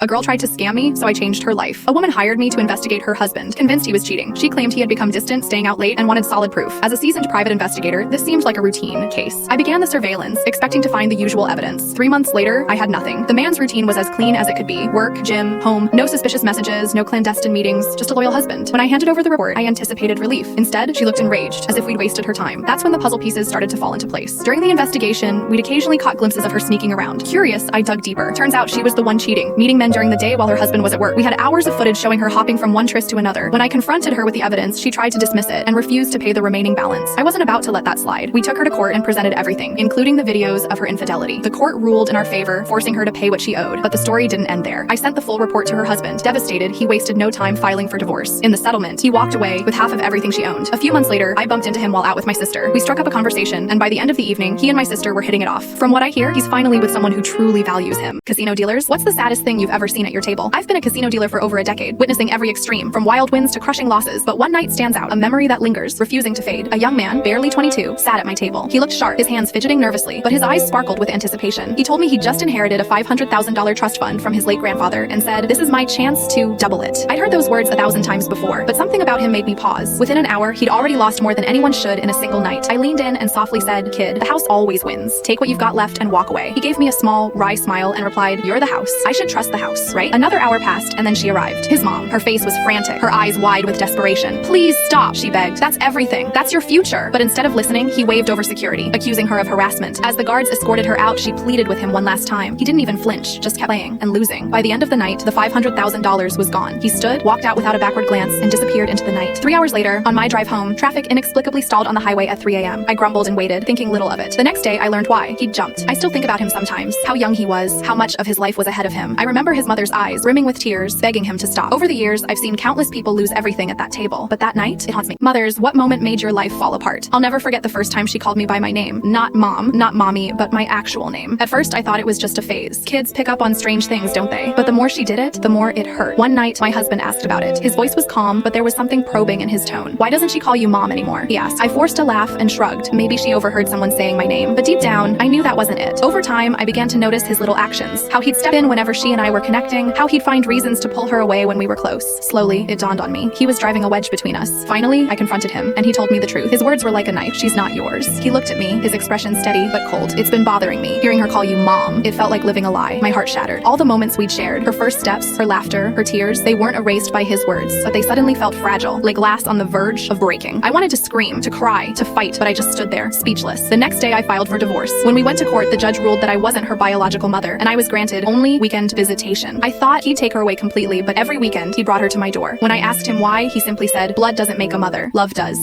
A girl tried to scam me, so I changed her life. A woman hired me to investigate her husband, convinced he was cheating. She claimed he had become distant, staying out late, and wanted solid proof. As a seasoned private investigator, this seemed like a routine case. I began the surveillance, expecting to find the usual evidence. 3 months later, I had nothing. The man's routine was as clean as it could be. Work, gym, home, no suspicious messages, no clandestine meetings, just a loyal husband. When I handed over the report, I anticipated relief. Instead, she looked enraged, as if we'd wasted her time. That's when the puzzle pieces started to fall into place. During the investigation, we'd occasionally caught glimpses of her sneaking around. Curious, I dug deeper. Turns out she was the one cheating, meeting men during the day while her husband was at work. We had hours of footage showing her hopping from one tryst to another. When I confronted her with the evidence, she tried to dismiss it and refused to pay the remaining balance. I wasn't about to let that slide. We took her to court and presented everything, including the videos of her infidelity. The court ruled in our favor, forcing her to pay what she owed. But the story didn't end there. I sent the full report to her husband. Devastated, he wasted no time filing for divorce. In the settlement, he walked away with half of everything she owned. A few months later, I bumped into him while out with my sister. We struck up a conversation, and by the end of the evening, he and my sister were hitting it off. From what I hear, he's finally with someone who truly values him. Casino dealers, what's the saddest thing you've ever seen at your table? I've been a casino dealer for over a decade, witnessing every extreme, from wild wins to crushing losses, but one night stands out, a memory that lingers, refusing to fade. A young man, barely 22, sat at my table. He looked sharp, his hands fidgeting nervously, but his eyes sparkled with anticipation. He told me he'd just inherited a $500,000 trust fund from his late grandfather and said, "This is my chance to double it." I'd heard those words 1,000 times before, but something about him made me pause. Within an hour, he'd already lost more than anyone should in a single night. I leaned in and softly said, "Kid, the house always wins. Take what you've got left and walk away." He gave me a small, wry smile and replied, "You're the house. I should trust the house, right?" Another hour passed, and then she arrived. His mom. Her face was frantic, her eyes wide with desperation. "Please stop," she begged. "That's everything. That's your future." But instead of listening, he waved over security, accusing her of harassment. As the guards escorted her out, she pleaded with him one last time. He didn't even flinch, just kept playing and losing. By the end of the night, the $500,000 was gone. He stood, walked out without a backward glance, and disappeared into the night. 3 hours later, on my drive home, traffic inexplicably stalled on the highway at 3 a.m. I grumbled and waited, thinking little of it. The next day, I learned why. He'd jumped. I still think about him sometimes. How young he was, how much of his life was ahead of him. I remember his mother's eyes, brimming with tears, begging him to stop. Over the years, I've seen countless people lose everything at that table, but that night, it haunts me. Mothers, what moment made your life fall apart? I'll never forget the first time she called me by my name. Not mom, not mommy, but my actual name. At first, I thought it was just a phase. Kids pick up on strange things, don't they? But the more she did it, the more it hurt. One night, my husband asked about it. His voice was calm, but there was something probing in his tone. "Why doesn't she call you mom anymore?" he asked. I forced a laugh and shrugged. Maybe she overheard someone saying my name, but deep down, I knew that wasn't it. Over time, I began to notice his little actions. How he'd step in whenever she and I were connecting, how he'd find reasons to pull her away when we were close. Slowly, it dawned on me. He was driving a wedge between us. Finally, I confronted him, and he told me the truth. His words were like a knife. "She's not yours." He looked at me, his expression steady but cold. "It's been bothering me. Hearing her call you mom, it felt like living a lie." My heart shattered. All the moments we'd shared, her first steps, her laughter, her tears, they weren't erased by his words, but they suddenly felt fragile, like glass on the verge of breaking. I wanted to scream, to cry, to fight, but I just stood there, speechless. The next day, I filed for divorce. When we went to court, the judge ruled that I wasn't her biological mother, and I was granted only weekend visitation. I thought he'd take her away completely, but every weekend, he brought her to my door. When I asked him why, he simply said, "Blood doesn't make a mother. Love does."